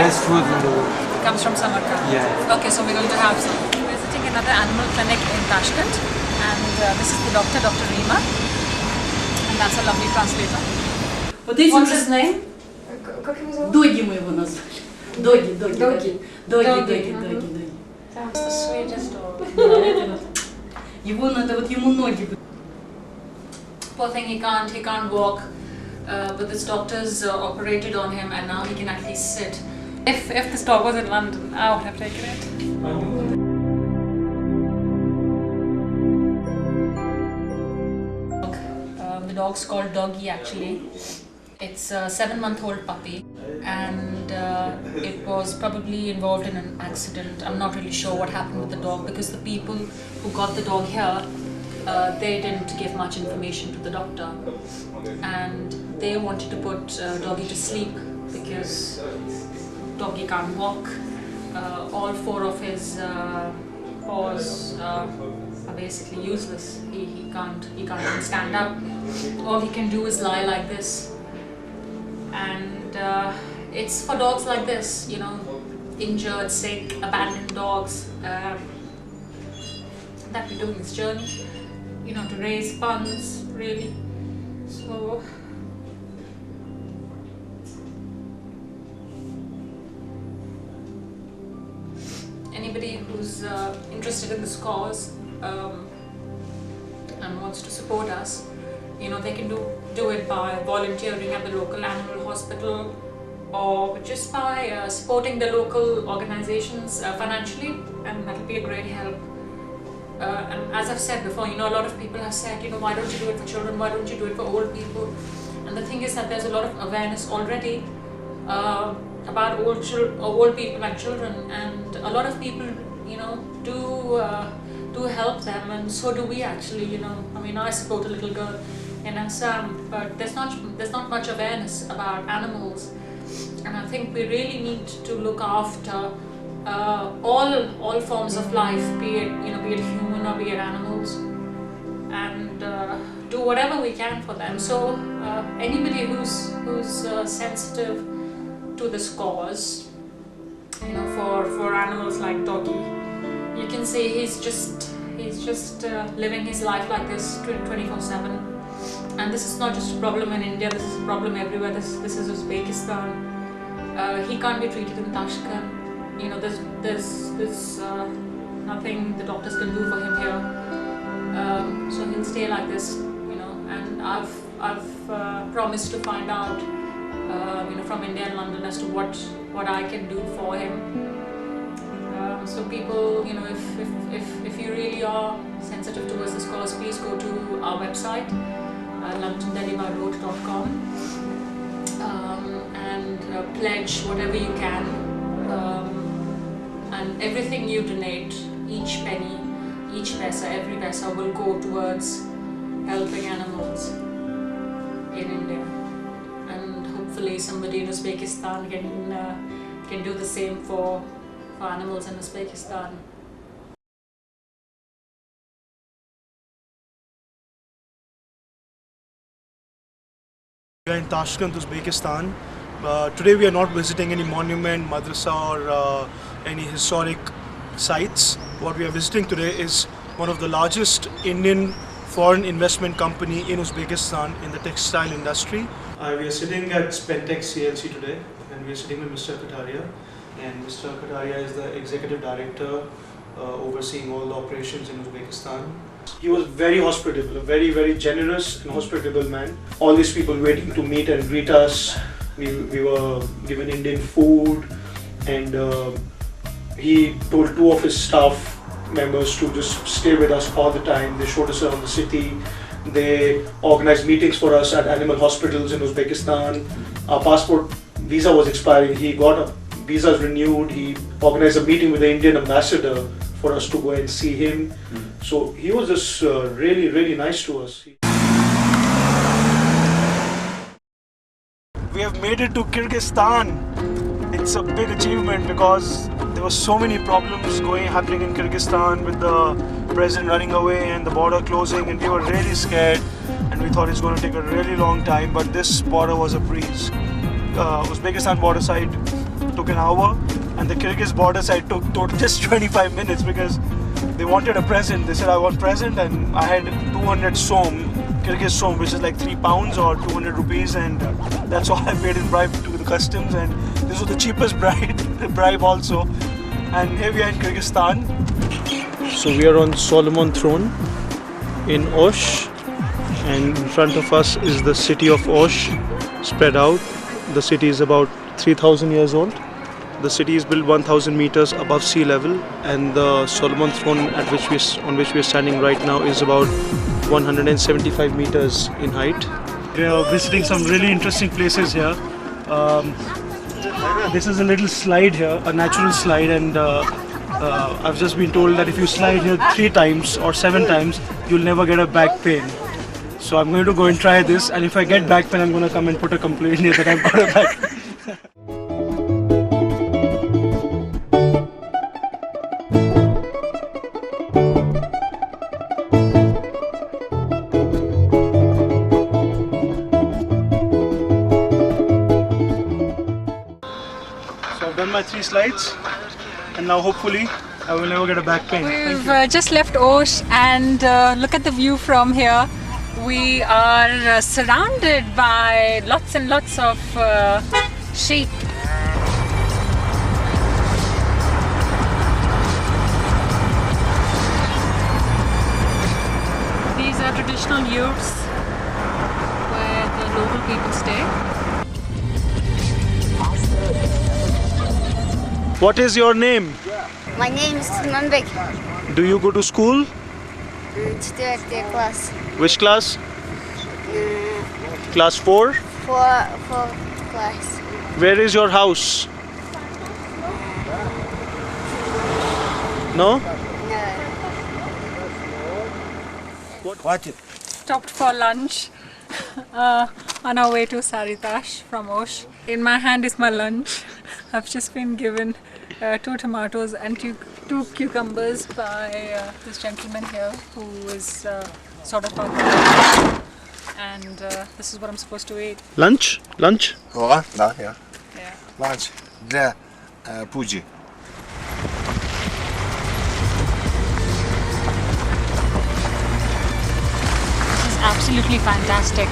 best food in the world. It comes from Samarkand. Yeah. Okay, so we're going to have some. Visiting another animal clinic in Tashkent, and this is the doctor, Dr. Reema, and that's a lovely translator. What's his name? Как его зовут? Доги мы его назвали. Доги. Доги. Доги. That's the sweetest dog. Его надо, вот ему ноги. Poor thing, he can't walk, but this doctor's operated on him, and now he can at least sit. If this dog was in London, I would have taken it. The dog's called Doggy actually. It's a 7-month-old puppy, and it was probably involved in an accident. I'm not really sure what happened with the dog because the people who got the dog here, they didn't give much information to the doctor, and they wanted to put Doggy to sleep because Doggy can't walk. All 4 of his paws are basically useless. He can't even stand up. All he can do is lie like this. And it's for dogs like this, you know, injured, sick, abandoned dogs, that we're doing this journey, you know, to raise funds, really. So anybody who's interested in this cause and wants to support us, you know, they can do it by volunteering at the local animal hospital, or just by supporting the local organizations financially, and that'll be a great help. And as I've said before, you know, a lot of people have said, you know, why don't you do it for children, why don't you do it for old people? And the thing is that there's a lot of awareness already about old people and children, and a lot of people, you know, do help them, and so do we actually, you know. I mean, I support a little girl in Assam, but there's not much awareness about animals, and I think we really need to look after all forms of life, be it human or be it animals, and do whatever we can for them. So anybody who's sensitive to this cause, you know, for animals like Doggy, you can say he's just living his life like this 24/7. And this is not just a problem in India, this is a problem everywhere. This is Uzbekistan. He can't be treated in Tashkent. You know, there's nothing the doctors can do for him here. So he'll stay like this, you know, and I've promised to find out, you know, from India and London as to what I can do for him. So people, you know, if you really are sensitive towards this cause, please go to our website, londondelhibyroad.com, and pledge whatever you can, and everything you donate, each penny, each paisa, every paisa will go towards helping animals in India, and hopefully somebody in Uzbekistan can do the same for animals in Uzbekistan. We are in Tashkent, Uzbekistan. Today we are not visiting any monument, madrasa, or any historic sites. What we are visiting today is one of the largest Indian foreign investment company in Uzbekistan in the textile industry. We are sitting at Spentex CLC today, and we are sitting with Mr. Kataria. And Mr. Kataria is the executive director overseeing all the operations in Uzbekistan. He was very hospitable, a very, very generous and hospitable man. All these people waiting to meet and greet us. We were given Indian food, and he told 2 of his staff members to just stay with us all the time. They showed us around the city. They organized meetings for us at animal hospitals in Uzbekistan. Our passport visa was expiring. He got a visa renewed. He organized a meeting with the Indian ambassador for us to go and see him. So he was just really, really nice to us. We have made it to Kyrgyzstan. It's a big achievement because there were so many problems happening in Kyrgyzstan with the president running away and the border closing, and we were really scared, and we thought it's going to take a really long time, but this border was a breeze. Uzbekistan border side, took an hour, and the Kyrgyz border side took just 25 minutes because they wanted a present. They said, I want present, and I had 200 som, Kyrgyz som, which is like 3 pounds or 200 rupees, and that's all I paid in bribe to the customs, and this was the cheapest bribe also. And here we are in Kyrgyzstan. So we are on Solomon Throne in Osh, and in front of us is the city of Osh spread out. The city is about 3,000 years old. The city is built 1,000 meters above sea level, and the Solomon Throne on which we are standing right now is about 175 meters in height. We are visiting some really interesting places here. This is a little slide here, a natural slide, and I've just been told that if you slide here 3 times or 7 times, you'll never get a back pain. So I'm going to go and try this, and if I get back pain, I'm going to come and put a complaint here that I've got a back pain. So I've done my 3 slides, and now hopefully I will never get a back pain. We've just left Osh, and look at the view from here. We are surrounded by lots and lots of sheep. These are traditional yurts where the local people stay. What is your name? My name is Manbek. Do you go to school? 4th class. Which class? Class 4? 4th class. Where is your house? No? No. Stopped for lunch on our way to Saritash from Osh. In my hand is my lunch. I've just been given 2 tomatoes and 2 cucumbers by this gentleman here who is sort of our guide. And this is what I'm supposed to eat. Lunch? Lunch? Ого, да, я. Yeah. Ланч для Пуджи. This is absolutely fantastic.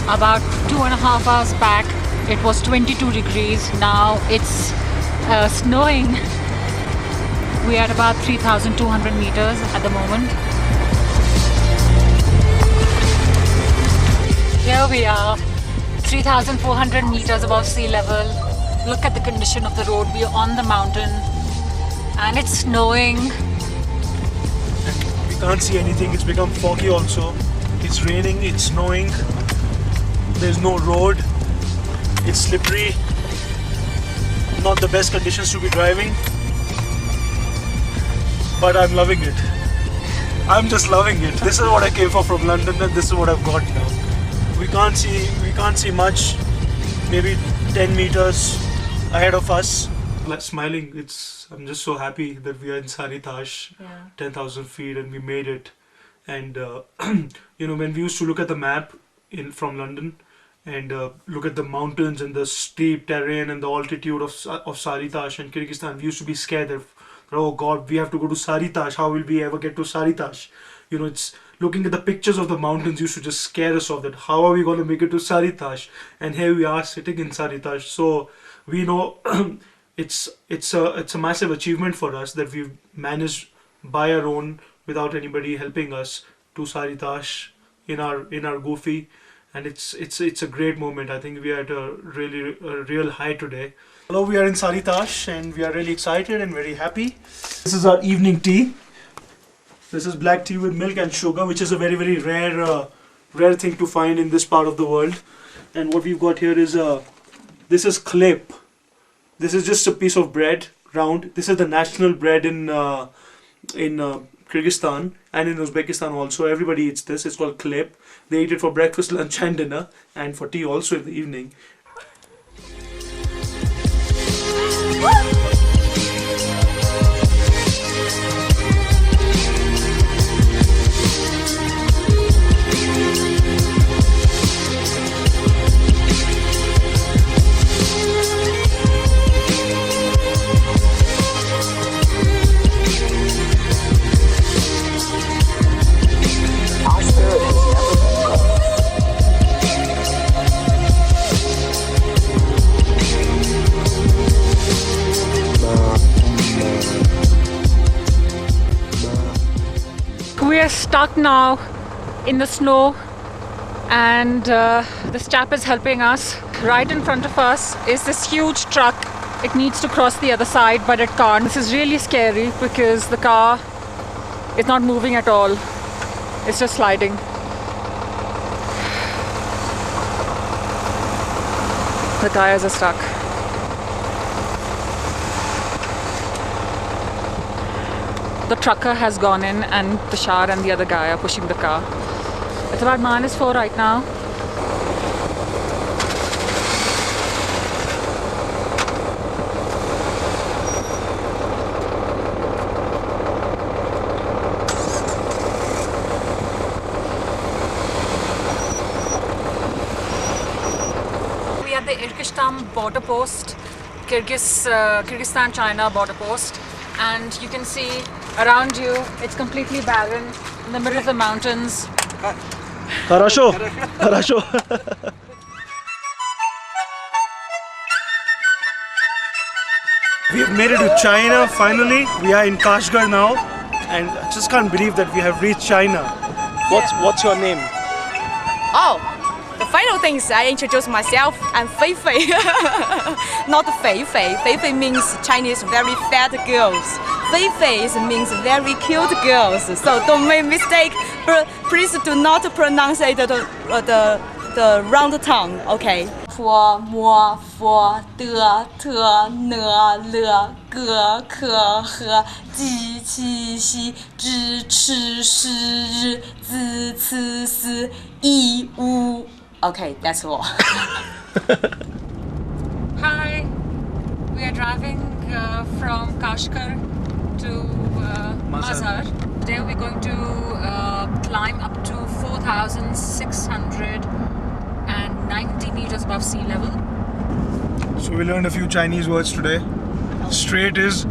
About 2.5 hours back, it was 22 degrees. Now it's snowing. We are at about 3,200 meters at the moment. Here we are, 3,400 meters above sea level. Look at the condition of the road. We are on the mountain and it's snowing. We can't see anything. It's become foggy also. It's raining, it's snowing. There's no road. It's slippery. Not the best conditions to be driving. But I'm loving it. I'm just loving it. This is what I came for from London, and this is what I've got now. We can't see much. Maybe 10 meters ahead of us. Like smiling. I'm just so happy that we are in Saritash, 10,000 feet, and we made it. And when we used to look at the map from London and look at the mountains and the steep terrain and the altitude of Saritash and Kyrgyzstan, we used to be scared that, oh God, we have to go to Saritash. How will we ever get to Saritash? It's looking at the pictures of the mountains used to just scare us off, that how are we going to make it to Saritash? And here we are sitting in Saritash. So we know it's a massive achievement for us that we've managed by our own, without anybody helping us, to Saritash in our Goofy, and it's a great moment. I think we are at a real high today. Hello, we are in Saritash and we are really excited and very happy. This is our evening tea. This is black tea with milk and sugar, which is a very, very rare thing to find in this part of the world. And what we've got here is this is klep. This is just a piece of bread, round. This is the national bread in Kyrgyzstan and in Uzbekistan also. Everybody eats this. It's called klep. They eat it for breakfast, lunch and dinner, and for tea also in the evening. stuck now in the snow, and this chap is helping us. Right in front of us is this huge truck. It needs to cross the other side, but it can't. This is really scary because the car is not moving at all. It's just sliding. The tires are stuck. The trucker has gone in, and Tushar and the other guy are pushing the car. It's about -4 right now. We are at the Irkishtam border post, Kyrgyzstan-China border post, and you can see around you it's completely barren in the middle of the mountains. Хорошо. Хорошо. We have made it to China finally. We are in Kashgar now, and I just can't believe that we have reached China. What's your name? Oh, the final thing is I introduce myself. I'm Fei Fei, not Fei Fei. Fei Fei means Chinese very fat girls. Fei Fei means very cute girls. So don't make mistake. Please do not pronounce it the round tongue. Okay. 佛摩佛德特呢了格可和机器西支持是日自此思一无 Okay, that's all. Hi, we are driving from Kashgar to Mazar. Today we're going to climb up to 4,690 meters above sea level. So we learned a few Chinese words today. Straight is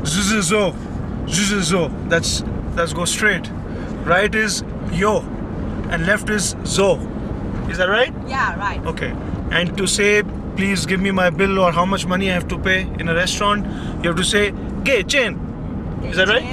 zhuzizo, zhuzizo. That's go straight. Right is yo, and left is zo. Is that right? Yeah, right. Okay. And to say, please give me my bill or how much money I have to pay in a restaurant, you have to say, "Ge chen." Is that right?